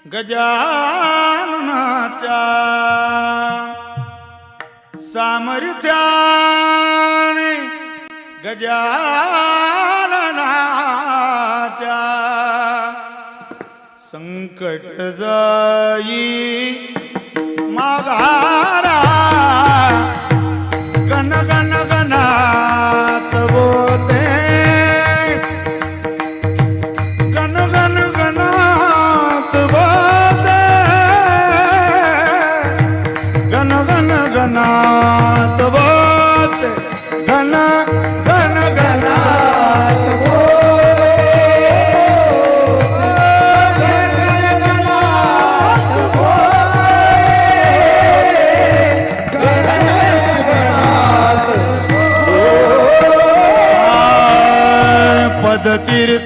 गजाननाच्या सामर्थ्याने गजाननाच्या संकट जाई माघारा गण गण गणात बोते गण गण गणात बोते गण गण गणात बोते गण गण गणात तीर्थ